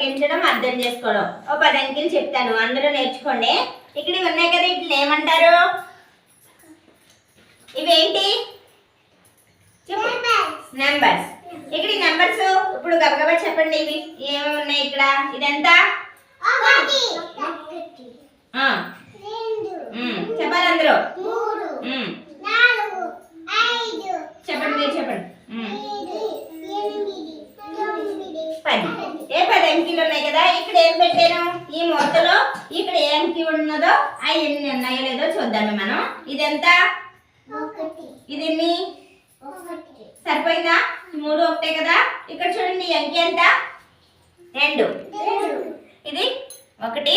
లెక్కించడం అర్థం చేసుకోవడం. ఓ 10 అంకెలు చెప్తాను, అందరూ నేర్చుకోండి. ఇక్కడ ఉన్నాయి కదా, ఇట్లా ఏమంటారు? ఇవేంటి? నెంబర్స్. ఇక్కడ ఈ నెంబర్స్ ఇప్పుడు గబగబా చెప్పండి. ఇవి ఏమేమి ఉన్నాయి ఇక్కడ? ఇదంతా చెప్పాలి అందరూ. చెప్పండి, మీరు చెప్పండి. 10. ఏ 10 అంకెలు ఉన్నాయి కదా. ఇక్కడ ఏం పెట్టాను? ఈ మొత్తలో ఇక్కడ ఏ అంకె ఉన్నదో అవి ఎన్ని ఉన్నాయో లేదో చూద్దాము మనం. ఇదెంత? ఇది ఎన్ని? సరిపోయిందా? 3 ఒకటే కదా. ఇక్కడ చూడండి, ఈ అంకె ఎంత? 2. ఇది 1 2 3.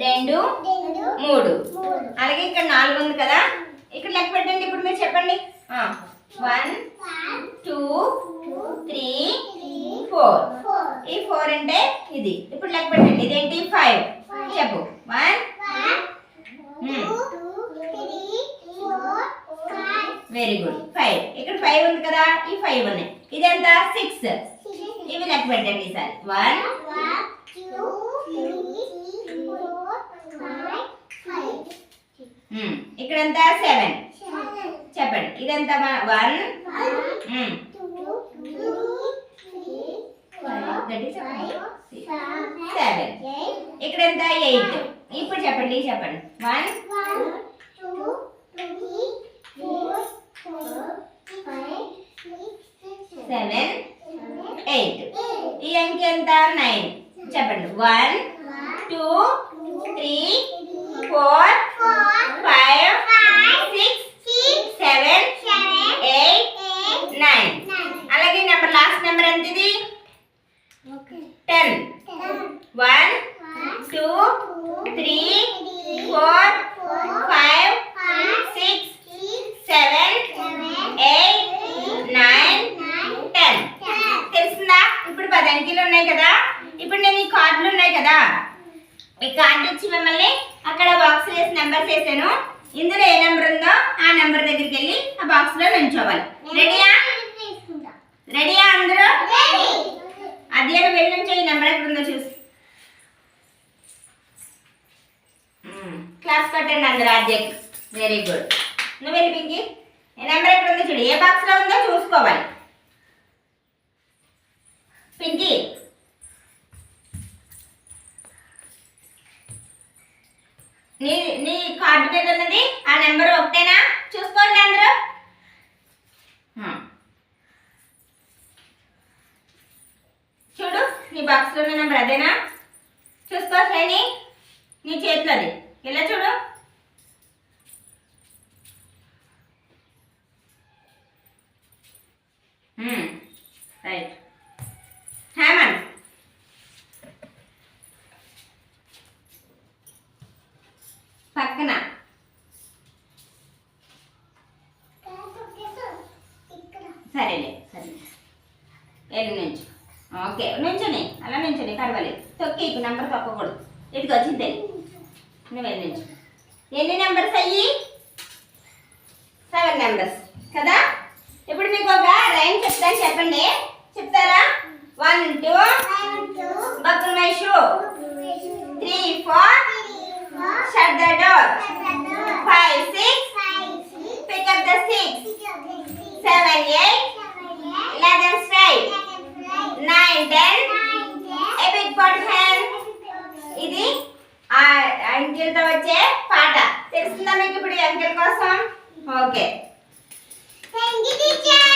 1 2 3. అలాగే ఇక్కడ 4 ఉంది కదా. ఇక్కడ లెక్క పెట్టండి. ఇప్పుడు మీరు చెప్పండి. 1 2 3 4. ఈ 4 అంటే ఇది. ఇప్పుడు లెక్క పెట్టండి. ఇదేంటి? 5. చెప్పు. 1 2 3 4 5. Very good. 5. ఇక్కడ 5 ఉంది కదా. ఈ 5 ఉన్నాయి. ఇదెంత? 6. ఇవి లెక్క పెట్టండి ఈసారి. 1 2 3 4 5. ఇక్కడ ఎంత? 7. చెప్పండి. ఇదెంత? 1 2 3 4 5 7. ఇక్కడ ఎంత? 8. ఇప్పుడు చెప్పండి. 1 2 3 4 5 7 8. ఈ అంకె ఎంత? 9. చెప్పండి. 1 2 3 4 5 6 7 8 9. అలాగే నెంబర్ లాస్ట్ నెంబర్ ఎంత? ఇది 10. 1 2 3 4 5 6 7 8 9 10. తెలిసిందా? ఇప్పుడు 10 అంకెలు ఉన్నాయి కదా. ఇప్పుడు నేను ఈ కార్డులు ఉన్నాయి కదా, ఈ కార్డు ఇచ్చి మిమ్మల్ని అక్కడ బాక్స్ వేసి నెంబర్స్ వేసాను. ఇందులో ఏ నెంబర్ ఉందో ఆ నెంబర్ దగ్గరికి వెళ్ళి ఆ బాక్స్ లో నుంచోవాలి. రెడీయా? రెడీయా అందరూ? అధ్యాయం వెళ్ళి నుంచో. ఈ నెంబర్ ఎక్కడ ఉందో చూసి క్లాస్ కట్టండి అందరూ. అధ్యాయం వెరీ గుడ్. నువ్వు వెళ్ళి పింకి ఏ నెంబర్ ఎక్కడ ఉందో చూడు. ఏ బాక్స్ లో ఉందో చూసుకోవాలి. పింకి నీ కార్డు మీద ఉన్నది ఆ నెంబర్ ఒకటేనా? చూసుకోండి అందరూ. చూడు, నీ బాక్స్ లో ఉన్న నెంబర్ అదేనా? చూసుకో శైని, నీ చేతిలో అది. ఇలా చూడు. రైట్. హేమంత్ పక్కన. సరేలే, సరే వెళ్ళి నుంచి. ఓకే, నుంచుని అలా నుంచుని పర్వాలేదు. తొక్కి ఇప్పుడు నెంబర్ తొక్కకూడదు. ఇటుకు వచ్చింది. నువ్వు వెళ్ళి నుంచి. ఎన్ని నెంబర్స్ అయ్యి? 7 నెంబర్స్ కదా. ఇప్పుడు మీకు ఒక రైమ్ చెప్తాను, చెప్పండి. చెప్తారా? 1 2 buckle my shoe. 3 4 shut the door. 5 6 pick up the sticks. 7 8 11 straight. 9 10 a big pot hen. ఇది ఆ అంకెలతో వచ్చే పాట. తెలుస్తుందా మీకు ఇప్పుడు ఈ అంకెల కోసం? ఓకే. Thank you teacher.